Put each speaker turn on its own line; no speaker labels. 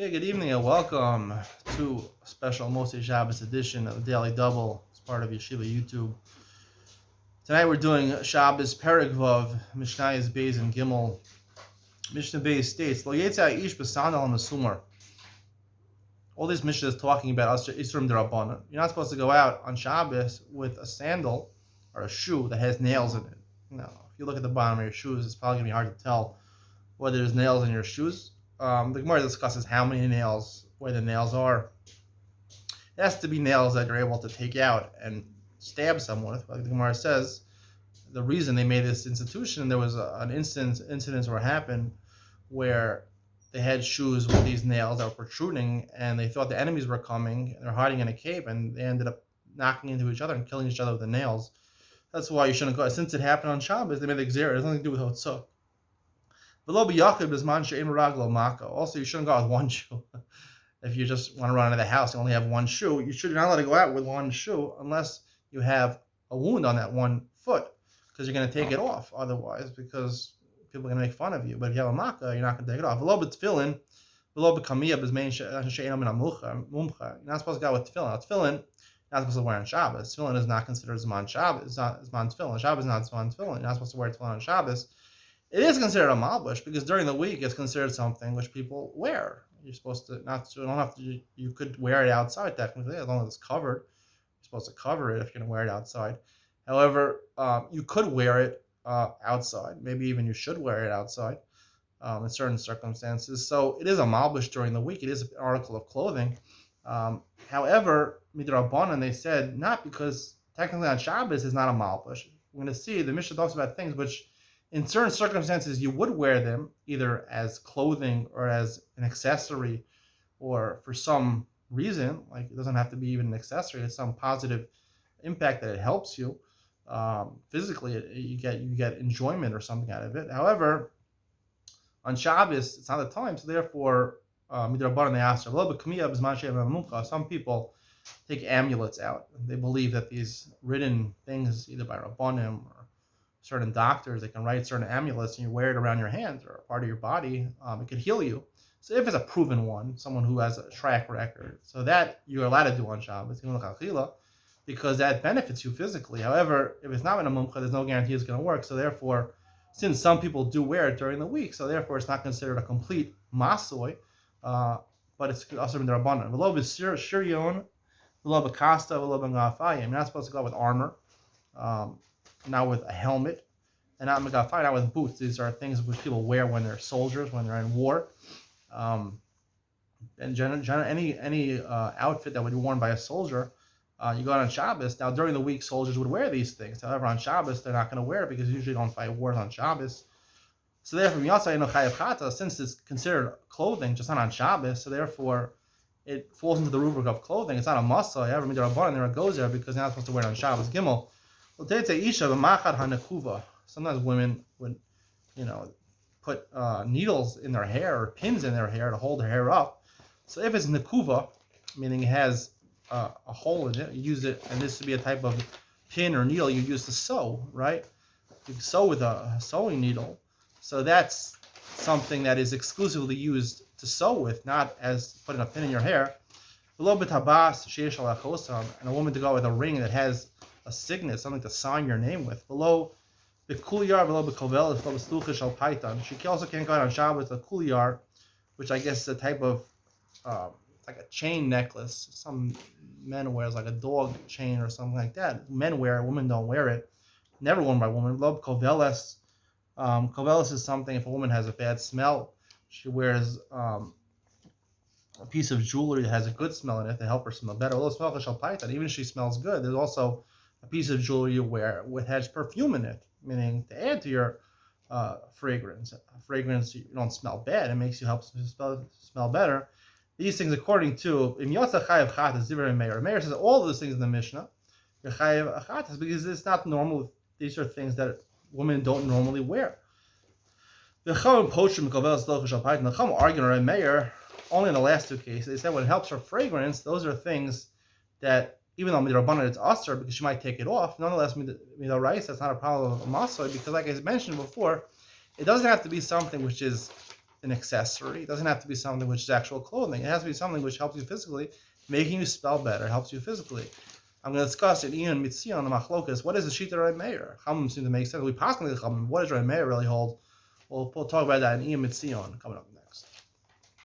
Okay, good evening and welcome to a special Moshe Shabbos edition of the Daily Double. It's part of Yeshiva YouTube. Tonight we're doing Shabbos Perek Vav, Mishnayos Beis and Gimel. Mishnah Beis states, Lo Yetzah Ish B'Sandal HaMesumar. All these Mishnah is talking about Isrum D'Rabbanan. You're not supposed to go out on Shabbos with a sandal or a shoe that has nails in it. Now, if you look at the bottom of your shoes, it's probably going to be hard to tell whether there's nails in your shoes. The Gemara discusses how many nails, where the nails are. It has to be nails that you're able to take out and stab someone with. Like the Gemara says, the reason they made this institution, there was an incident where it happened where they had shoes with these nails that were protruding, and they thought the enemies were coming, and they're hiding in a cave, and they ended up knocking into each other and killing each other with the nails. That's why you shouldn't go. Since it happened on Shabbos, they made the Gzera. It has nothing to do with Hotzah. Also, you shouldn't go out with one shoe. If you just want to run out of the house and only have one shoe, you're not allowed to go out with one shoe unless you have a wound on that one foot, because you're going to take it off otherwise, because people are going to make fun of you. But if you have a makkah, you're not going to take it off. You're not supposed to go with tefillin. Tefillin, you're not supposed to wear on Shabbos. Tefillin is not considered Zman Shabbos. It's not Zman Tefillin. Shabbos is not Zman Tefillin. You're not supposed to wear tefillin on Shabbos. It is considered a malbush because during the week it's considered something which people wear. You're supposed to you could wear it outside technically as long as it's covered. You're supposed to cover it if you're going to wear it outside. However, you could wear it outside. Maybe even you should wear it outside in certain circumstances. So it is a malbush during the week. It is an article of clothing. However, midrabanan, they said not because technically on Shabbos is not a malbush. We're going to see the Mishnah talks about things which in certain circumstances, you would wear them either as clothing or as an accessory, or for some reason, like it doesn't have to be even an accessory. It's some positive impact that it helps you physically. You get enjoyment or something out of it. However, on Shabbos, it's not the time, so therefore, midrabanan they asked her. Some people take amulets out. They believe that these written things, either by Rabbanim or certain doctors, they can write certain amulets and you wear it around your hands or part of your body. It could heal you. So if it's a proven one, someone who has a track record, so that you're allowed to do on Shabbos, because that benefits you physically. However, if it's not in a mumcha, there's no guarantee it's going to work. So therefore, since some people do wear it during the week, so therefore it's not considered a complete masoy, but it's also in the rabbanon. V'lo b'shiryon, v'lo b'kasta, v'lo b'ngafayim. You're not supposed to go with armor. Not with a helmet, and not with boots. These are things which people wear when they're soldiers, when they're in war. And any outfit that would be worn by a soldier, you go out on Shabbos. Now during the week, soldiers would wear these things. However, on Shabbos, they're not going to wear it because you usually don't fight wars on Shabbos. So therefore, since it's considered clothing, just not on Shabbos, so therefore it falls into the rubric of clothing. It's not a muscle. However, there it goes there because you're not supposed to wear it on Shabbos. Gimel. Sometimes women would, put needles in their hair or pins in their hair to hold their hair up. So if it's nekuva, meaning it has a hole in it, you use it, and this would be a type of pin or needle you use to sew, right? You can sew with a sewing needle. So that's something that is exclusively used to sew with, not as putting a pin in your hair. And a woman to go with a ring that has a signet, something to sign your name with. Below the kuliyar, below the kovel, below the sluchish al paitan. She also can't go out on Shabbos with a kuliyar, which I guess is a type of like a chain necklace. Some men wear, like a dog chain or something like that. Men wear it, women don't wear it. Never worn by women. Below koveles. Koveles is something if a woman has a bad smell, she wears a piece of jewelry that has a good smell in it to help her smell better. Even if she smells good, there's also a piece of jewelry you wear which has perfume in it, meaning to add to your fragrance. Fragrance, you don't smell bad. It makes you help smell better. These things, according to Meir says all those things in the Mishnah, you're chayav achatas because it's not normal. These are things that women don't normally wear. The Chum arguing on Meir only in the last two cases. They said when it helps her fragrance, those are things that even though midrabanan it's usher because she might take it off, nonetheless midoraisa that's not a problem of masoi because like I mentioned before, it doesn't have to be something which is an accessory. It doesn't have to be something which is actual clothing. It has to be something which helps you physically, making you spell better, helps you physically. I'm going to discuss in Ian Mitzion the Machlokas. What is the Shita Ray Meir? Chachamim seem to make sense. We possibly Chachamim. What does Ray Meir really hold? We'll talk about that in Ian Mitzion coming up next.